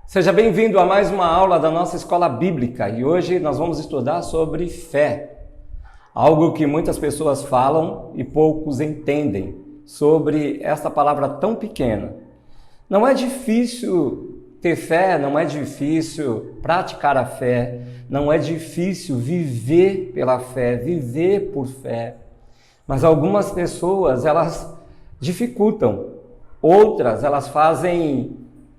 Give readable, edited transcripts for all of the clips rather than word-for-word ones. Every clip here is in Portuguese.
Seja bem-vindo a mais uma aula da nossa escola bíblica e hoje nós vamos estudar sobre fé, algo que muitas pessoas falam e poucos entendem sobre essa palavra tão pequena. Não é difícil ter fé, não é difícil praticar a fé, não é difícil viver pela fé, viver por fé, mas algumas pessoas elas dificultam, outras elas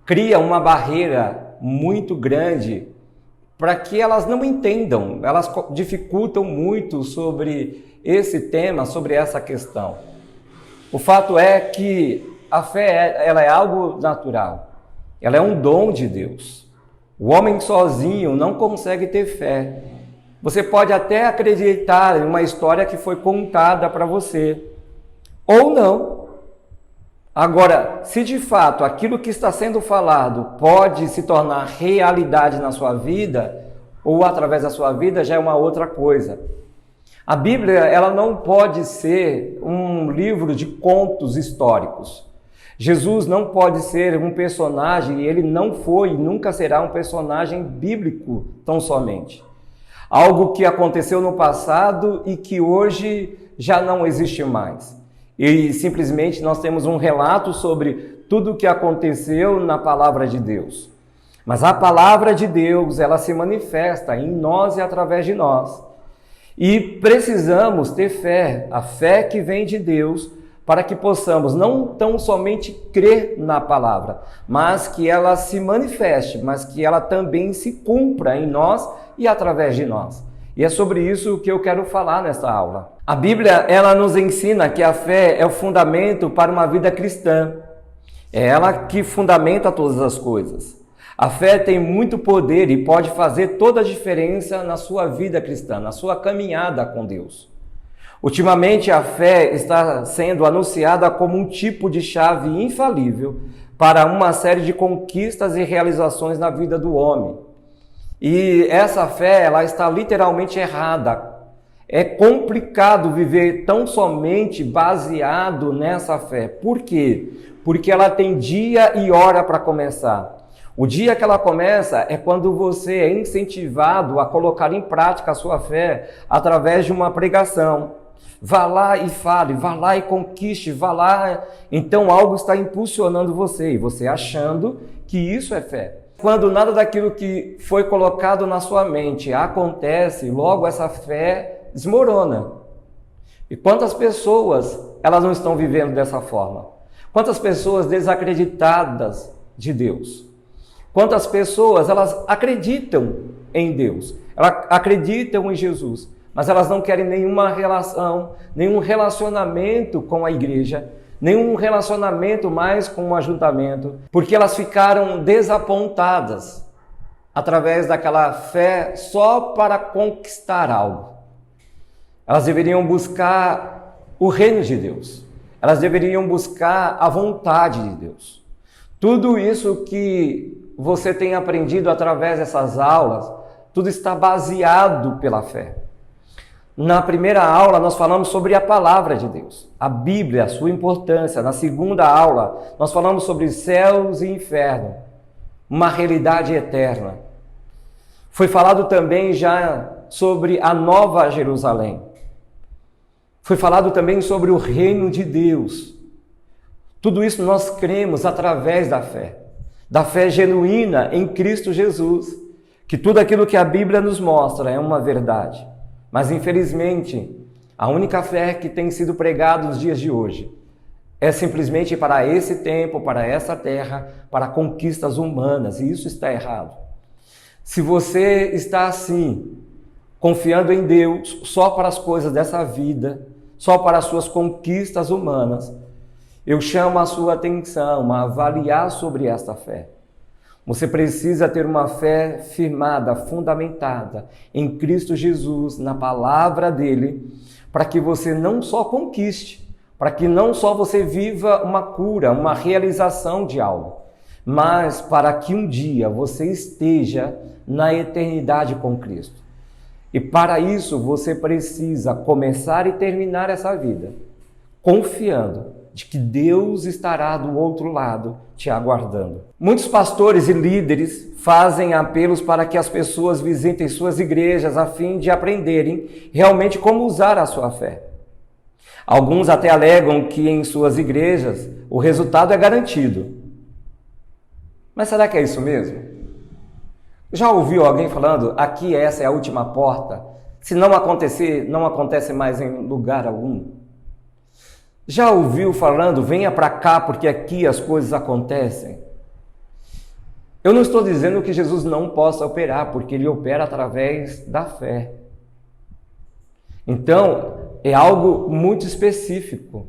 criam uma barreira muito grande para que elas não entendam, elas dificultam muito sobre esse tema, sobre essa questão. O fato é que a fé ela é algo natural, ela é um dom de Deus. O homem sozinho não consegue ter fé. Você pode até acreditar em uma história que foi contada para você, ou não. Agora, se de fato aquilo que está sendo falado pode se tornar realidade na sua vida, ou através da sua vida, já é uma outra coisa. A Bíblia, ela não pode ser um livro de contos históricos. Jesus não pode ser um personagem, e ele não foi e nunca será um personagem bíblico tão somente. Algo que aconteceu no passado e que hoje já não existe mais. E simplesmente nós temos um relato sobre tudo o que aconteceu na palavra de Deus. Mas a palavra de Deus, ela se manifesta em nós e através de nós. E precisamos ter fé, a fé que vem de Deus, para que possamos não tão somente crer na palavra, mas que ela se manifeste, mas que ela também se cumpra em nós e através de nós. E é sobre isso que eu quero falar nesta aula. A Bíblia, ela nos ensina que a fé é o fundamento para uma vida cristã. É ela que fundamenta todas as coisas. A fé tem muito poder e pode fazer toda a diferença na sua vida cristã, na sua caminhada com Deus. Ultimamente, a fé está sendo anunciada como um tipo de chave infalível para uma série de conquistas e realizações na vida do homem. E essa fé, ela está literalmente errada. É complicado viver tão somente baseado nessa fé. Por quê? Porque ela tem dia e hora para começar. O dia que ela começa é quando você é incentivado a colocar em prática a sua fé através de uma pregação. Vá lá e fale, vá lá e conquiste, vá lá. Então algo está impulsionando você e você achando que isso é fé. Quando nada daquilo que foi colocado na sua mente acontece, logo essa fé desmorona. E quantas pessoas elas não estão vivendo dessa forma? Quantas pessoas desacreditadas de Deus? Quantas pessoas elas acreditam em Deus? Elas acreditam em Jesus, mas elas não querem nenhuma relação, nenhum relacionamento com a igreja, nenhum relacionamento mais com o ajuntamento, porque elas ficaram desapontadas através daquela fé só para conquistar algo. Elas deveriam buscar o reino de Deus. Elas deveriam buscar a vontade de Deus. Tudo isso que você tem aprendido através dessas aulas, tudo está baseado pela fé. Na primeira aula, nós falamos sobre a palavra de Deus, a Bíblia, a sua importância. Na segunda aula, nós falamos sobre céus e inferno, uma realidade eterna. Foi falado também já sobre a Nova Jerusalém. Foi falado também sobre o reino de Deus. Tudo isso nós cremos através da fé genuína em Cristo Jesus, que tudo aquilo que a Bíblia nos mostra é uma verdade. Mas, infelizmente, a única fé que tem sido pregada nos dias de hoje é simplesmente para esse tempo, para essa terra, para conquistas humanas, e isso está errado. Se você está assim, confiando em Deus só para as coisas dessa vida, só para as suas conquistas humanas, eu chamo a sua atenção a avaliar sobre esta fé. Você precisa ter uma fé firmada, fundamentada em Cristo Jesus, na palavra dele, para que você não só conquiste, para que não só você viva uma cura, uma realização de algo, mas para que um dia você esteja na eternidade com Cristo. E para isso você precisa começar e terminar essa vida confiando de que Deus estará do outro lado te aguardando. Muitos pastores e líderes fazem apelos para que as pessoas visitem suas igrejas a fim de aprenderem realmente como usar a sua fé. Alguns até alegam que em suas igrejas o resultado é garantido. Mas será que é isso mesmo? Já ouviu alguém falando, aqui essa é a última porta, se não acontecer, não acontece mais em lugar algum? Já ouviu falando, venha para cá porque aqui as coisas acontecem? Eu não estou dizendo que Jesus não possa operar, porque ele opera através da fé. Então, é algo muito específico.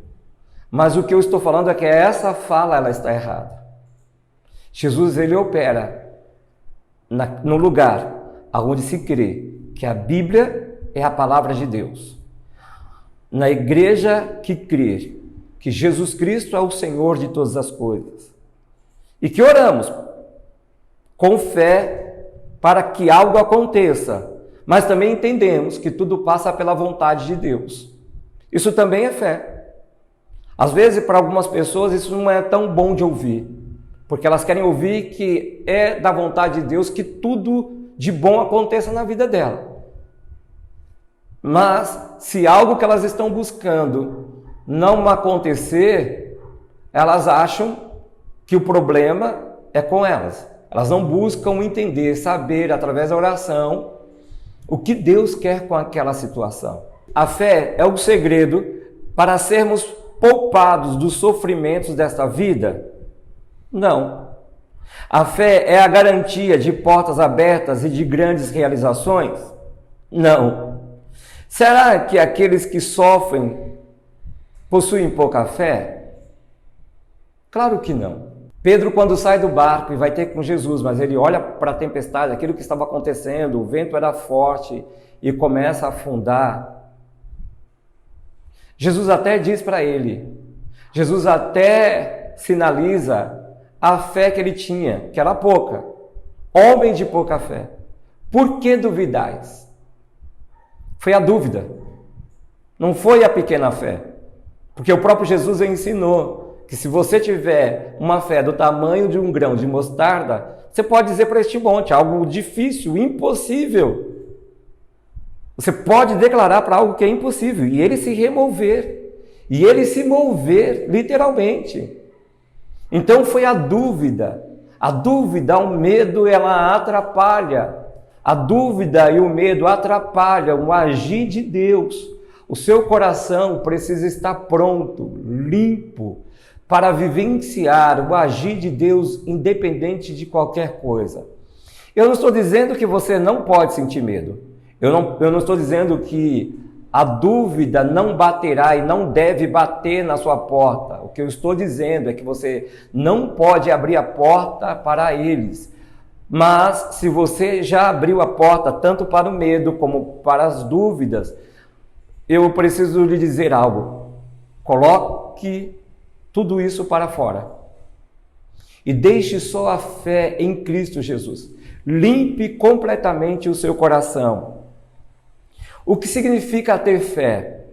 Mas o que eu estou falando é que essa fala ela está errada. Jesus ele opera no lugar onde se crê que a Bíblia é a palavra de Deus. Na igreja que crê que Jesus Cristo é o Senhor de todas as coisas. E que oramos com fé para que algo aconteça, mas também entendemos que tudo passa pela vontade de Deus. Isso também é fé. Às vezes, para algumas pessoas, isso não é tão bom de ouvir, porque elas querem ouvir que é da vontade de Deus que tudo de bom aconteça na vida dela. Mas, se algo que elas estão buscando não acontecer, elas acham que o problema é com elas. Elas não buscam entender, saber, através da oração, o que Deus quer com aquela situação. A fé é o segredo para sermos poupados dos sofrimentos desta vida? Não. A fé é a garantia de portas abertas e de grandes realizações? Não. Será que aqueles que sofrem possuem pouca fé? Claro que não. Pedro, quando sai do barco e vai ter com Jesus, mas ele olha para a tempestade, aquilo que estava acontecendo, o vento era forte e começa a afundar. Jesus até diz para ele, Jesus até sinaliza a fé que ele tinha, que era pouca. Homem de pouca fé, por que duvidais? Foi a dúvida, não foi a pequena fé. Porque o próprio Jesus ensinou que se você tiver uma fé do tamanho de um grão de mostarda, você pode dizer para este monte, algo difícil, impossível. Você pode declarar para algo que é impossível e ele se remover. E ele se mover, literalmente. Então foi a dúvida. A dúvida, o medo, ela atrapalha. A dúvida e o medo atrapalham o agir de Deus. O seu coração precisa estar pronto, limpo, para vivenciar o agir de Deus independente de qualquer coisa. Eu não estou dizendo que você não pode sentir medo. Eu não estou dizendo que a dúvida não baterá e não deve bater na sua porta. O que eu estou dizendo é que você não pode abrir a porta para eles. Mas se você já abriu a porta tanto para o medo como para as dúvidas, eu preciso lhe dizer algo. Coloque tudo isso para fora. E deixe só a fé em Cristo Jesus. Limpe completamente o seu coração. O que significa ter fé?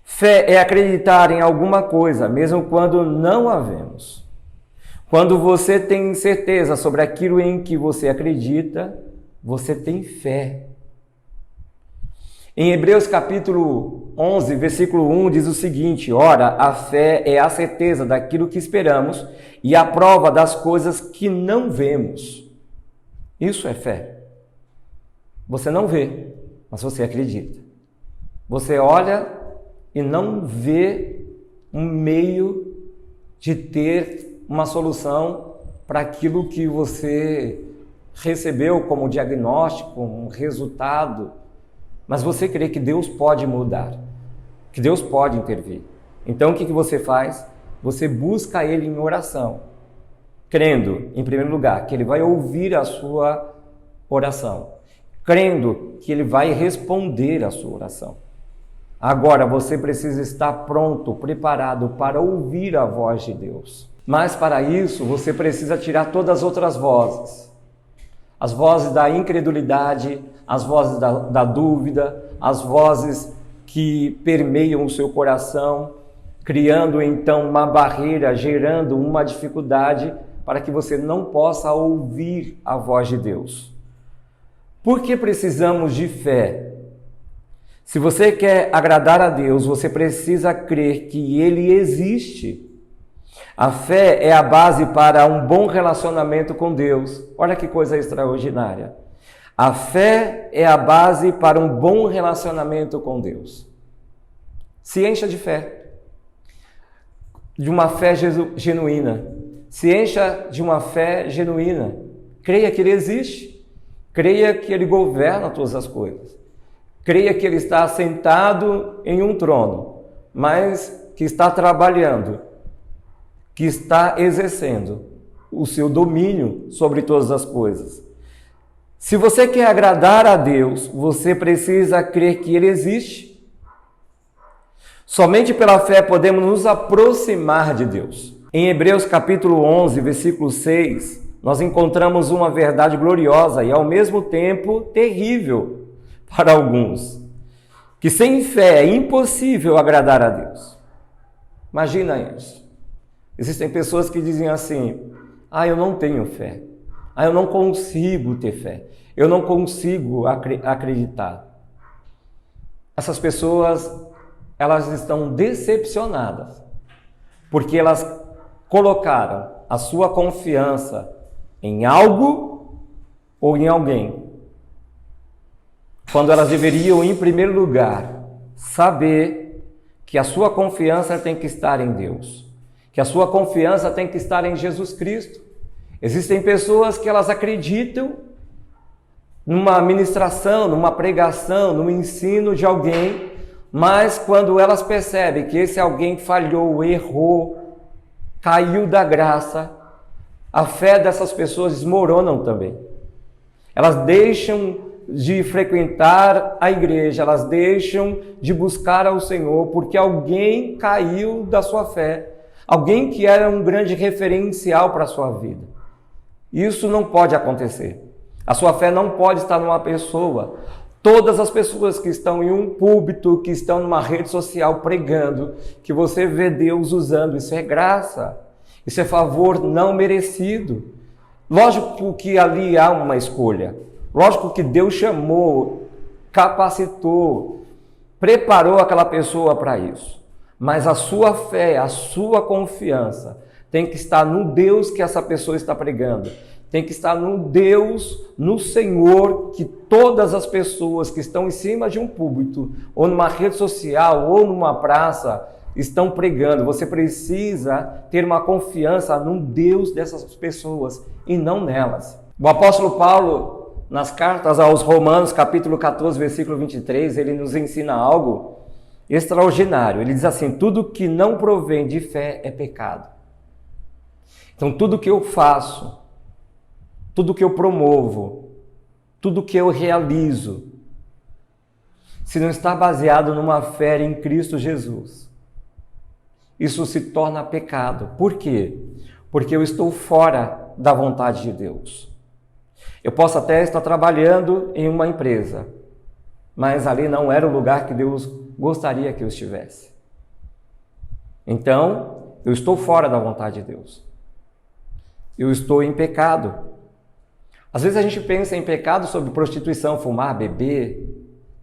Fé é acreditar em alguma coisa, mesmo quando não a vemos. Quando você tem certeza sobre aquilo em que você acredita, você tem fé. Em Hebreus capítulo 11, versículo 1, diz o seguinte: ora, a fé é a certeza daquilo que esperamos e a prova das coisas que não vemos. Isso é fé. Você não vê, mas você acredita. Você olha e não vê um meio de ter uma solução para aquilo que você recebeu como diagnóstico, um resultado. Mas você crê que Deus pode mudar, que Deus pode intervir. Então o que você faz? Você busca Ele em oração, crendo, em primeiro lugar, que Ele vai ouvir a sua oração, crendo que Ele vai responder a sua oração. Agora você precisa estar pronto, preparado para ouvir a voz de Deus. Mas para isso você precisa tirar todas as outras vozes. As vozes da incredulidade, as vozes da dúvida, as vozes que permeiam o seu coração. criando então uma barreira, gerando uma dificuldade para que você não possa ouvir a voz de Deus. Por que precisamos de fé? Se você quer agradar a Deus, você precisa crer que Ele existe. A fé é a base para um bom relacionamento com Deus. Olha que coisa extraordinária. A fé é a base para um bom relacionamento com Deus. Se encha de fé, de uma fé genuína. Se encha de uma fé genuína. Creia que Ele existe. Creia que Ele governa todas as coisas. Creia que Ele está sentado em um trono, mas que está trabalhando, que está exercendo o seu domínio sobre todas as coisas. Se você quer agradar a Deus, você precisa crer que Ele existe. Somente pela fé podemos nos aproximar de Deus. Em Hebreus capítulo 11, versículo 6, nós encontramos uma verdade gloriosa e ao mesmo tempo terrível para alguns, que sem fé é impossível agradar a Deus. Imagina isso. Existem pessoas que dizem assim: eu não tenho fé, eu não consigo ter fé, eu não consigo acreditar. Essas pessoas, elas estão decepcionadas, porque elas colocaram a sua confiança em algo ou em alguém, quando elas deveriam, em primeiro lugar, saber que a sua confiança tem que estar em Deus, que a sua confiança tem que estar em Jesus Cristo. Existem pessoas que elas acreditam numa ministração, numa pregação, no ensino de alguém, mas quando elas percebem que esse alguém falhou, errou, caiu da graça, a fé dessas pessoas desmoronam também. Elas deixam de frequentar a igreja, elas deixam de buscar ao Senhor, porque alguém caiu da sua fé, alguém que era um grande referencial para a sua vida. Isso não pode acontecer. A sua fé não pode estar numa pessoa. Todas as pessoas que estão em um púlpito, que estão numa rede social pregando, que você vê Deus usando, isso é graça, isso é favor não merecido. Lógico que ali há uma escolha. Lógico que Deus chamou, capacitou, preparou aquela pessoa para isso. Mas a sua fé, a sua confiança tem que estar no Deus que essa pessoa está pregando. Tem que estar no Deus, no Senhor, que todas as pessoas que estão em cima de um púlpito, ou numa rede social, ou numa praça, estão pregando. Você precisa ter uma confiança no Deus dessas pessoas e não nelas. O apóstolo Paulo, nas cartas aos Romanos, capítulo 14, versículo 23, ele nos ensina algo extraordinário. Ele diz assim: tudo que não provém de fé é pecado. Então, tudo que eu faço, tudo que eu promovo, tudo que eu realizo, se não está baseado numa fé em Cristo Jesus, isso se torna pecado. Por quê? Porque eu estou fora da vontade de Deus. Eu posso até estar trabalhando em uma empresa, mas ali não era o lugar que Deus gostaria que eu estivesse. Então, eu estou fora da vontade de Deus. Eu estou em pecado. Às vezes a gente pensa em pecado sobre prostituição, fumar, beber.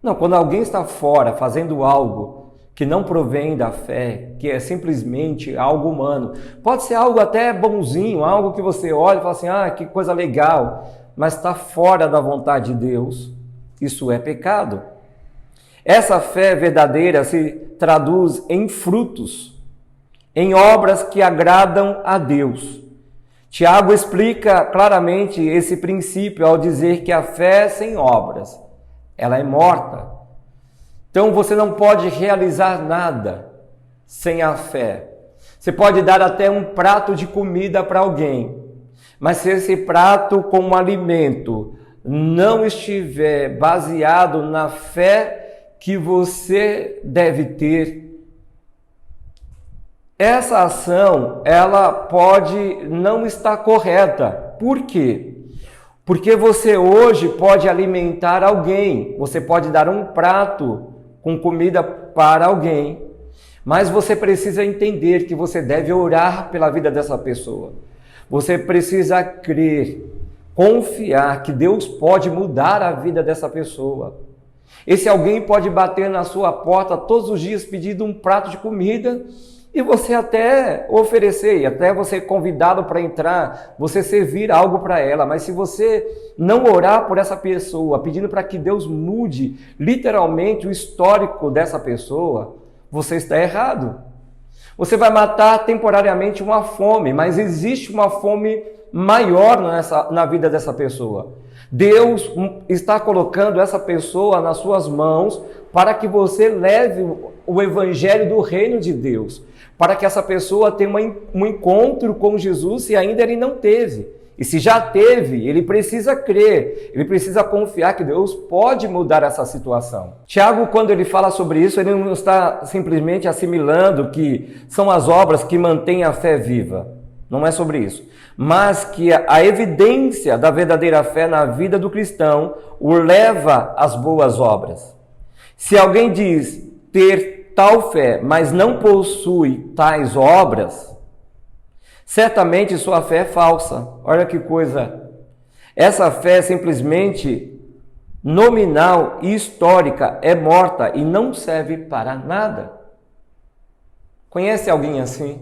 Não, quando alguém está fora fazendo algo que não provém da fé, que é simplesmente algo humano, pode ser algo até bonzinho, algo que você olha e fala assim: que coisa legal, mas está fora da vontade de Deus, isso é pecado. Essa fé verdadeira se traduz em frutos, em obras que agradam a Deus. Tiago explica claramente esse princípio ao dizer que a fé sem obras, ela é morta. Então você não pode realizar nada sem a fé. Você pode dar até um prato de comida para alguém, mas se esse prato como alimento não estiver baseado na fé que você deve ter, essa ação, ela pode não estar correta. Por quê? Porque você hoje pode alimentar alguém, você pode dar um prato com comida para alguém, Mas você precisa entender que você deve orar pela vida dessa pessoa. Você precisa crer, confiar que Deus pode mudar a vida dessa pessoa. Esse alguém pode bater na sua porta todos os dias pedindo um prato de comida e você até oferecer, e até você ser convidado para entrar, você servir algo para ela. Mas se você não orar por essa pessoa, pedindo para que Deus mude literalmente o histórico dessa pessoa, você está errado. Você vai matar temporariamente uma fome, mas existe uma fome maior na vida dessa pessoa. Deus está colocando essa pessoa nas suas mãos para que você leve o evangelho do reino de Deus, para que essa pessoa tenha um encontro com Jesus se ainda ele não teve. E se já teve, ele precisa crer, ele precisa confiar que Deus pode mudar essa situação. Tiago, quando ele fala sobre isso, ele não está simplesmente assimilando que são as obras que mantêm a fé viva. Não é sobre isso. Mas que a evidência da verdadeira fé na vida do cristão o leva às boas obras. Se alguém diz ter tal fé, mas não possui tais obras, certamente sua fé é falsa. Olha que coisa. Essa fé é simplesmente nominal e histórica, é morta e não serve para nada. Conhece alguém assim?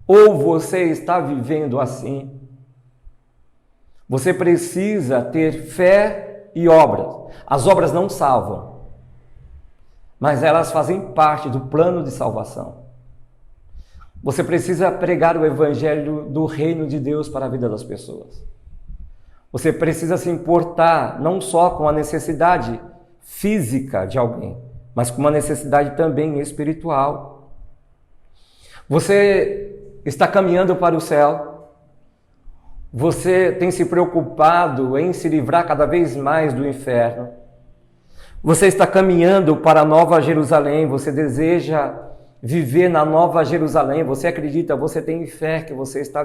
Ou você está vivendo assim? Você precisa ter fé e obras. As obras não salvam, mas elas fazem parte do plano de salvação. Você precisa pregar o evangelho do reino de Deus para a vida das pessoas. Você precisa se importar não só com a necessidade física de alguém, mas com uma necessidade também espiritual. Você está caminhando para o céu. Você tem se preocupado em se livrar cada vez mais do inferno. Você está caminhando para a Nova Jerusalém. Você deseja viver na Nova Jerusalém. Você acredita, você tem fé que você está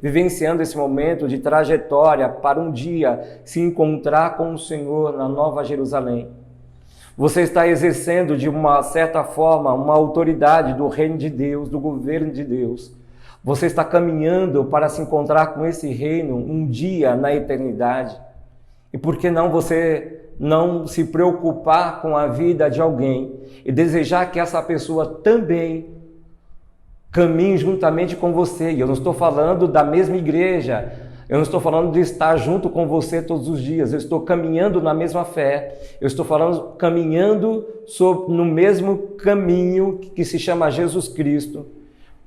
vivenciando esse momento de trajetória para um dia se encontrar com o Senhor na Nova Jerusalém. Você está exercendo de uma certa forma uma autoridade do reino de Deus, do governo de Deus. Você está caminhando para se encontrar com esse reino um dia na eternidade. E por que não você não se preocupar com a vida de alguém e desejar que essa pessoa também caminhe juntamente com você? E eu não estou falando da mesma igreja, eu não estou falando de estar junto com você todos os dias, eu estou caminhando na mesma fé, eu estou falando caminhando no mesmo caminho que se chama Jesus Cristo.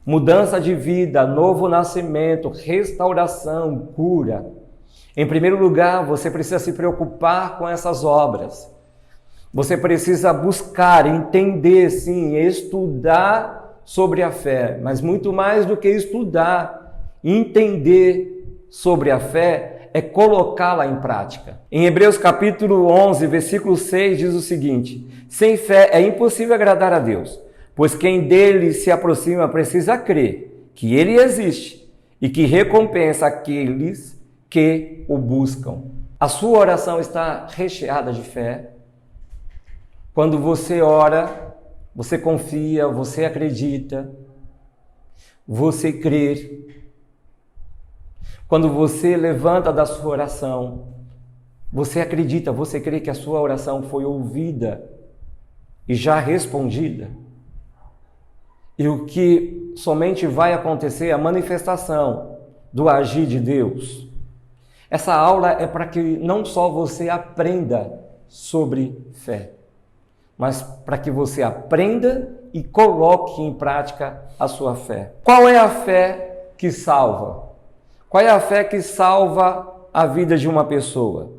Mudança de vida, novo nascimento, restauração, cura. Em primeiro lugar, você precisa se preocupar com essas obras. Você precisa buscar, entender, sim, estudar sobre a fé, mas muito mais do que estudar, entender sobre a fé é colocá-la em prática. Em Hebreus capítulo 11, versículo 6 diz o seguinte: sem fé é impossível agradar a Deus, pois quem dele se aproxima precisa crer que ele existe e que recompensa aqueles que o buscam. A sua oração está recheada de fé. Quando você ora, você confia, você acredita, você crê. Quando você levanta da sua oração, você acredita, você crê que a sua oração foi ouvida e já respondida. E o que somente vai acontecer é a manifestação do agir de Deus. Essa aula é para que não só você aprenda sobre fé, mas para que você aprenda e coloque em prática a sua fé. Qual é a fé que salva? Qual é a fé que salva a vida de uma pessoa?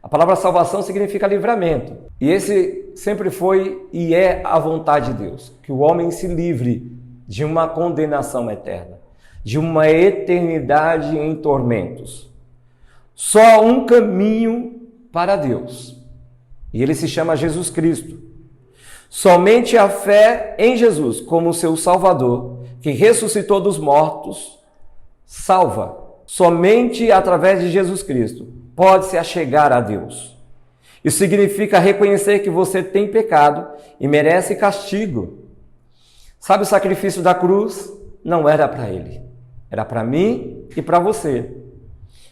A palavra salvação significa livramento. E esse sempre foi e é a vontade de Deus, que o homem se livre de uma condenação eterna, de uma eternidade em tormentos. Só um caminho para Deus, e ele se chama Jesus Cristo. Somente a fé em Jesus como seu Salvador, que ressuscitou dos mortos, salva. Somente através de Jesus Cristo pode-se achegar a Deus. Isso significa reconhecer que você tem pecado e merece castigo. Sabe, o sacrifício da cruz não era para ele, era para mim e para você.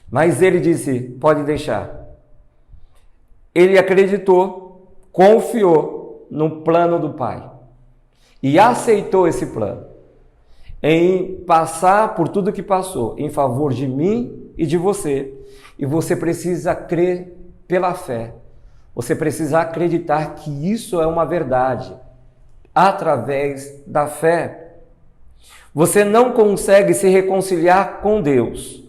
Mas ele disse, pode deixar. Ele acreditou, confiou no plano do Pai e aceitou esse plano, em passar por tudo que passou, em favor de mim e de você. E você precisa crer pela fé. Você precisa acreditar que isso é uma verdade, através da fé. Você não consegue se reconciliar com Deus.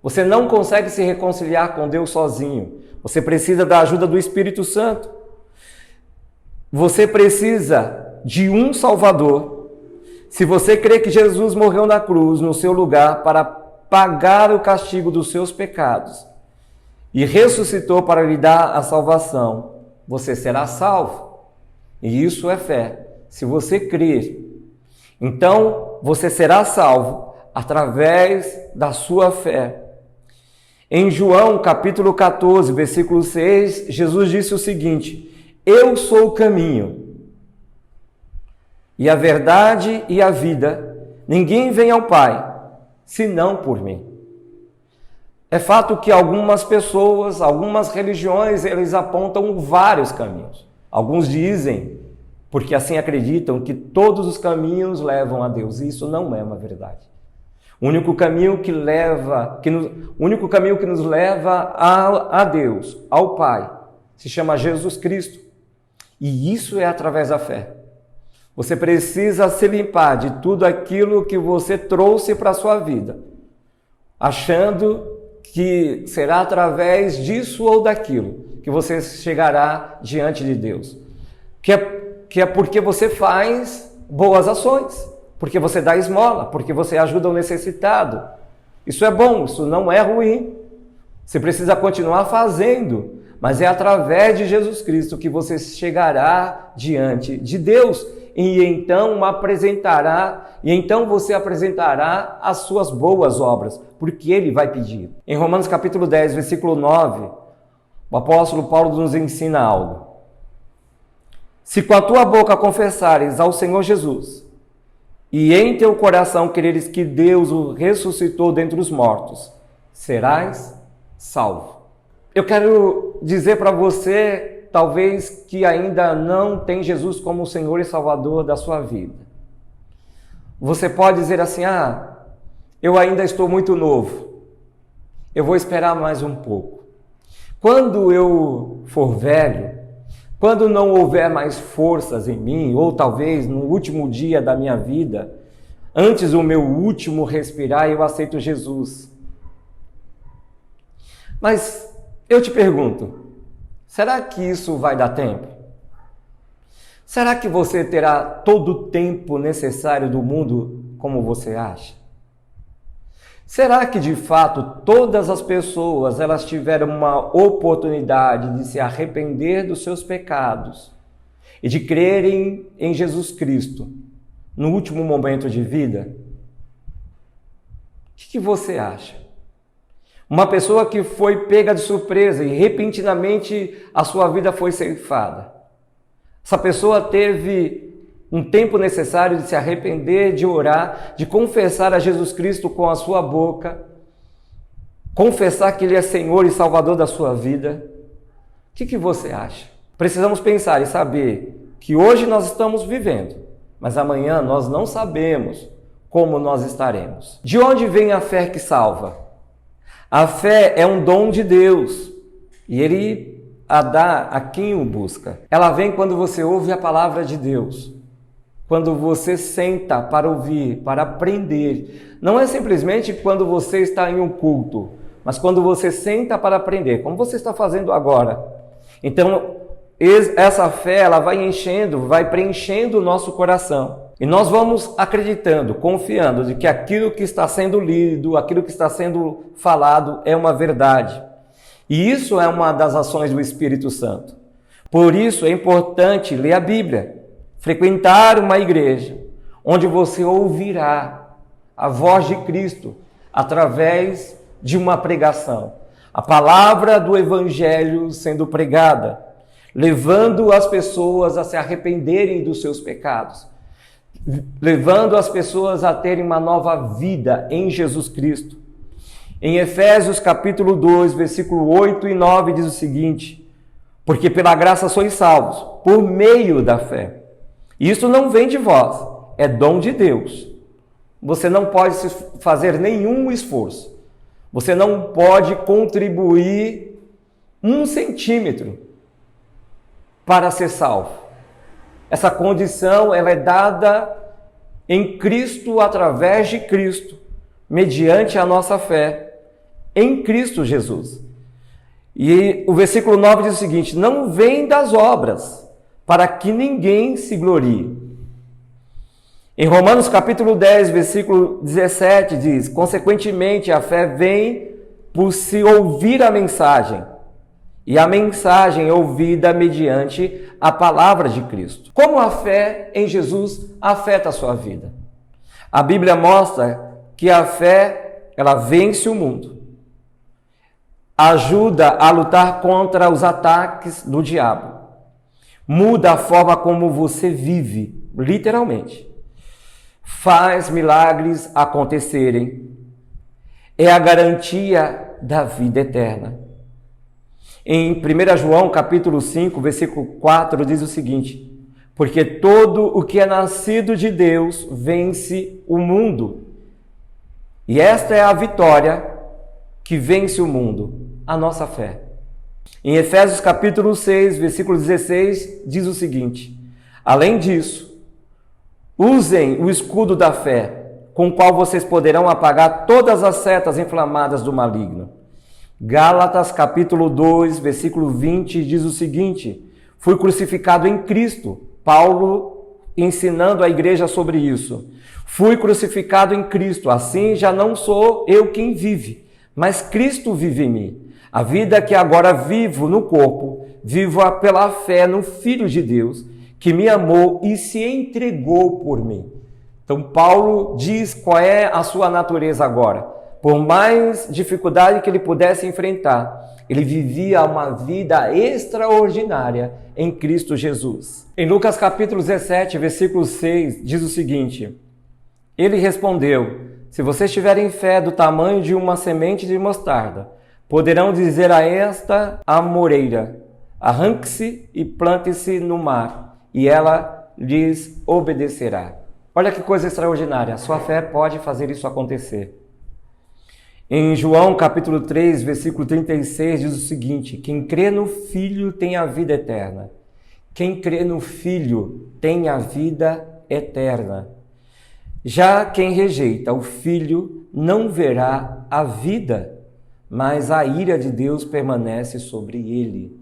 Você não consegue se reconciliar com Deus sozinho. Você precisa da ajuda do Espírito Santo. Você precisa de um Salvador. Se você crê que Jesus morreu na cruz, no seu lugar, para pagar o castigo dos seus pecados e ressuscitou para lhe dar a salvação, você será salvo. E isso é fé. Se você crer, então você será salvo através da sua fé. Em João, capítulo 14, versículo 6, Jesus disse o seguinte: eu sou o caminho e a verdade e a vida. Ninguém vem ao Pai senão por mim. É fato que algumas pessoas, algumas religiões, eles apontam vários caminhos. Alguns dizem, porque assim acreditam, que todos os caminhos levam a Deus. E isso não é uma verdade. O único caminho que nos leva a Deus, ao Pai, se chama Jesus Cristo. E isso é através da fé. Você precisa se limpar de tudo aquilo que você trouxe para a sua vida, achando que será através disso ou daquilo que você chegará diante de Deus. Que é porque você faz boas ações, porque você dá esmola, porque você ajuda o necessitado. Isso é bom, isso não é ruim. Você precisa continuar fazendo, mas é através de Jesus Cristo que você chegará diante de Deus. E então você apresentará as suas boas obras, porque Ele vai pedir. Em Romanos capítulo 10, versículo 9, o apóstolo Paulo nos ensina algo. Se com a tua boca confessares ao Senhor Jesus, e em teu coração creres que Deus o ressuscitou dentre os mortos, serás salvo. Eu quero dizer para você, talvez, que ainda não tem Jesus como o Senhor e Salvador da sua vida. Você pode dizer assim, eu ainda estou muito novo, eu vou esperar mais um pouco. Quando eu for velho, quando não houver mais forças em mim, ou talvez no último dia da minha vida, antes do meu último respirar, eu aceito Jesus. Mas eu te pergunto, será que isso vai dar tempo? Será que você terá todo o tempo necessário do mundo como você acha? Será que de fato todas as pessoas elas tiveram uma oportunidade de se arrepender dos seus pecados e de crerem em Jesus Cristo no último momento de vida? O que você acha? Uma pessoa que foi pega de surpresa e repentinamente a sua vida foi ceifada. Essa pessoa teve um tempo necessário de se arrepender, de orar, de confessar a Jesus Cristo com a sua boca, confessar que Ele é Senhor e Salvador da sua vida. O que você acha? Precisamos pensar e saber que hoje nós estamos vivendo, mas amanhã nós não sabemos como nós estaremos. De onde vem a fé que salva? A fé é um dom de Deus e Ele a dá a quem o busca. Ela vem quando você ouve a palavra de Deus, quando você senta para ouvir, para aprender. Não é simplesmente quando você está em um culto, mas quando você senta para aprender, como você está fazendo agora. Então, essa fé ela vai enchendo, vai preenchendo o nosso coração. E nós vamos acreditando, confiando de que aquilo que está sendo lido, aquilo que está sendo falado é uma verdade. E isso é uma das ações do Espírito Santo. Por isso é importante ler a Bíblia, frequentar uma igreja, onde você ouvirá a voz de Cristo através de uma pregação. A palavra do Evangelho sendo pregada, levando as pessoas a se arrependerem dos seus pecados. levando as pessoas a terem uma nova vida em Jesus Cristo. Em Efésios capítulo 2, versículo 8 e 9 diz o seguinte: porque pela graça sois salvos, por meio da fé. Isso não vem de vós, é dom de Deus. Você não pode fazer nenhum esforço. Você não pode contribuir 1 centímetro para ser salvo. Essa condição ela é dada em Cristo, através de Cristo, mediante a nossa fé em Cristo Jesus. E o versículo 9 diz o seguinte: não vem das obras, para que ninguém se glorie. Em Romanos capítulo 10, versículo 17 diz: consequentemente a fé vem por se ouvir a mensagem, e a mensagem é ouvida mediante a palavra de Cristo. Como a fé em Jesus afeta a sua vida? A Bíblia mostra que a fé, ela vence o mundo, ajuda a lutar contra os ataques do diabo, muda a forma como você vive, literalmente, faz milagres acontecerem, é a garantia da vida eterna. Em 1 João capítulo 5, versículo 4 diz o seguinte: porque todo o que é nascido de Deus vence o mundo. E esta é a vitória que vence o mundo, a nossa fé. Em Efésios capítulo 6, versículo 16, diz o seguinte: além disso, usem o escudo da fé, com o qual vocês poderão apagar todas as setas inflamadas do maligno. Gálatas capítulo 2, versículo 20, diz o seguinte: fui crucificado em Cristo. Paulo ensinando a igreja sobre isso. Fui crucificado em Cristo, assim já não sou eu quem vive, mas Cristo vive em mim. A vida que agora vivo no corpo, vivo-a pela fé no Filho de Deus, que me amou e se entregou por mim. Então Paulo diz qual é a sua natureza agora. Por mais dificuldade que ele pudesse enfrentar, ele vivia uma vida extraordinária em Cristo Jesus. Em Lucas capítulo 17, versículo 6, diz o seguinte: ele respondeu: se vocês tiverem fé do tamanho de uma semente de mostarda, poderão dizer a esta amoreira: arranque-se e plante-se no mar, e ela lhes obedecerá. Olha que coisa extraordinária, a sua fé pode fazer isso acontecer. Em João capítulo 3, versículo 36, diz o seguinte: quem crê no Filho tem a vida eterna. Quem crê no Filho tem a vida eterna. Já quem rejeita o Filho não verá a vida, mas a ira de Deus permanece sobre ele.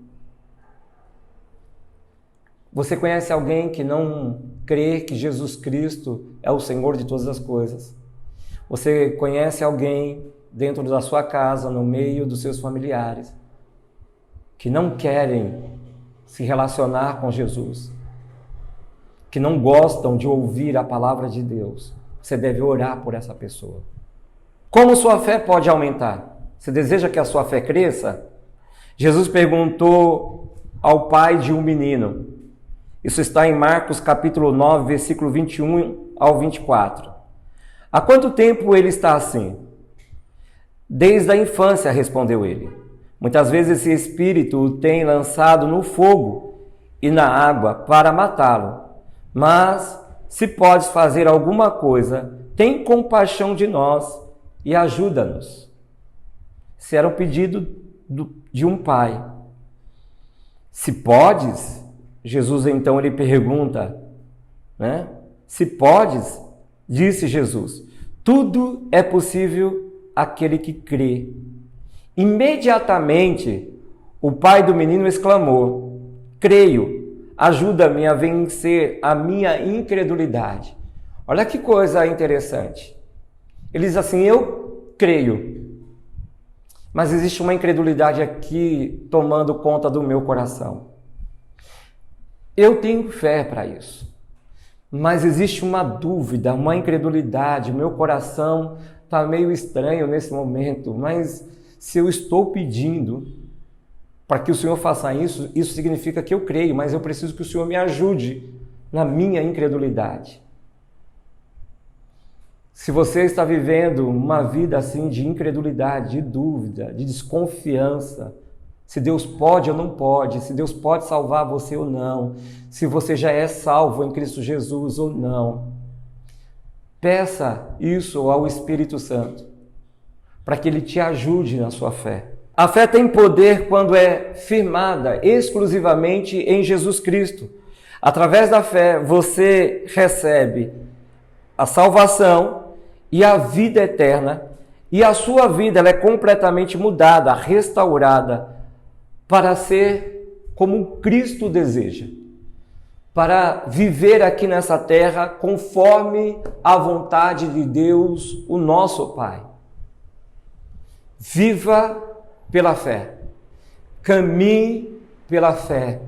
Você conhece alguém que não crê que Jesus Cristo é o Senhor de todas as coisas? Você conhece alguém dentro da sua casa, no meio dos seus familiares, que não querem se relacionar com Jesus, que não gostam de ouvir a palavra de Deus? Você deve orar por essa pessoa. Como sua fé pode aumentar? Você deseja que a sua fé cresça? Jesus perguntou ao pai de um menino. Isso está em Marcos capítulo 9, versículo 21 ao 24. Há quanto tempo ele está assim? Desde a infância, respondeu ele. Muitas vezes esse espírito o tem lançado no fogo e na água para matá-lo. Mas, se podes fazer alguma coisa, tem compaixão de nós e ajuda-nos. Esse era o pedido de um pai. Se podes, Jesus então ele pergunta, né? Se podes, disse Jesus, tudo é possível aquele que crê. Imediatamente, o pai do menino exclamou: creio, ajuda-me a vencer a minha incredulidade. Olha que coisa interessante. Ele diz assim: eu creio, mas existe uma incredulidade aqui tomando conta do meu coração. Eu tenho fé para isso, mas existe uma dúvida, uma incredulidade. Meu coração está meio estranho nesse momento, mas se eu estou pedindo para que o Senhor faça isso, isso significa que eu creio, mas eu preciso que o Senhor me ajude na minha incredulidade. Se você está vivendo uma vida assim de incredulidade, de dúvida, de desconfiança, se Deus pode ou não pode, se Deus pode salvar você ou não, se você já é salvo em Cristo Jesus ou não, peça isso ao Espírito Santo, para que Ele te ajude na sua fé. A fé tem poder quando é firmada exclusivamente em Jesus Cristo. Através da fé, você recebe a salvação e a vida eterna, e a sua vida ela é completamente mudada, restaurada, para ser como Cristo deseja, para viver aqui nessa terra conforme a vontade de Deus, o nosso Pai. Viva pela fé, caminhe pela fé,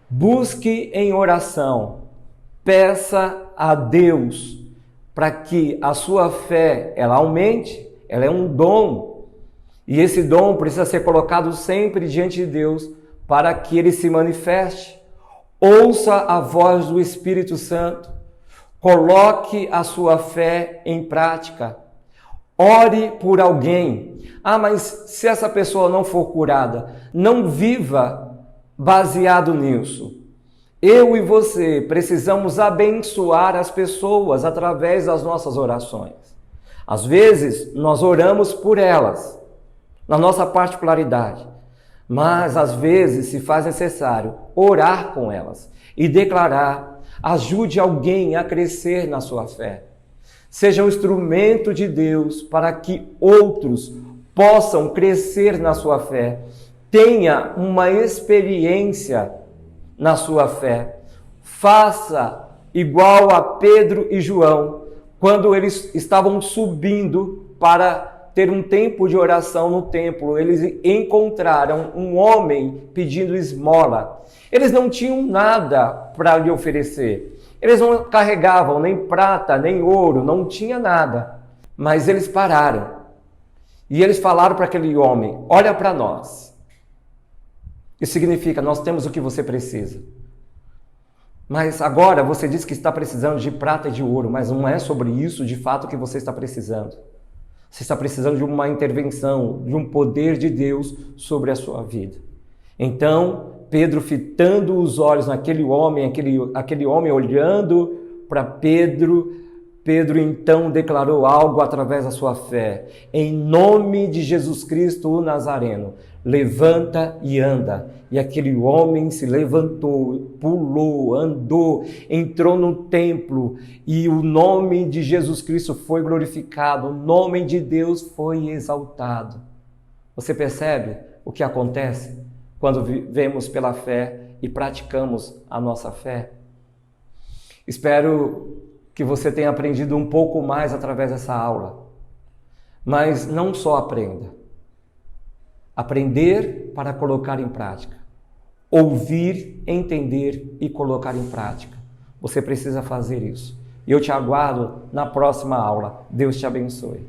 busque em oração, peça a Deus para que a sua fé ela aumente, ela é um dom, e esse dom precisa ser colocado sempre diante de Deus para que ele se manifeste. Ouça a voz do Espírito Santo, coloque a sua fé em prática, ore por alguém. Mas se essa pessoa não for curada, não viva baseado nisso. Eu e você precisamos abençoar as pessoas através das nossas orações. Às vezes, nós oramos por elas, na nossa particularidade, mas às vezes se faz necessário orar com elas e declarar: ajude alguém a crescer na sua fé. Seja um instrumento de Deus para que outros possam crescer na sua fé. Tenha uma experiência na sua fé. Faça igual a Pedro e João, quando eles estavam subindo para ter um tempo de oração no templo. Eles encontraram um homem pedindo esmola. Eles não tinham nada para lhe oferecer. Eles não carregavam nem prata, nem ouro, não tinha nada. Mas eles pararam. E eles falaram para aquele homem: olha para nós. Isso significa: nós temos o que você precisa. Mas agora você diz que está precisando de prata e de ouro, mas não é sobre isso de fato que você está precisando. Você está precisando de uma intervenção, de um poder de Deus sobre a sua vida. Então, Pedro, fitando os olhos naquele homem, aquele homem olhando para Pedro então declarou algo através da sua fé. Em nome de Jesus Cristo, o Nazareno, levanta e anda. E aquele homem se levantou, pulou, andou, entrou no templo e o nome de Jesus Cristo foi glorificado, o nome de Deus foi exaltado. Você percebe o que acontece quando vivemos pela fé e praticamos a nossa fé? Espero que você tenha aprendido um pouco mais através dessa aula. Mas não só aprenda. Aprender para colocar em prática. Ouvir, entender e colocar em prática. Você precisa fazer isso. E eu te aguardo na próxima aula. Deus te abençoe.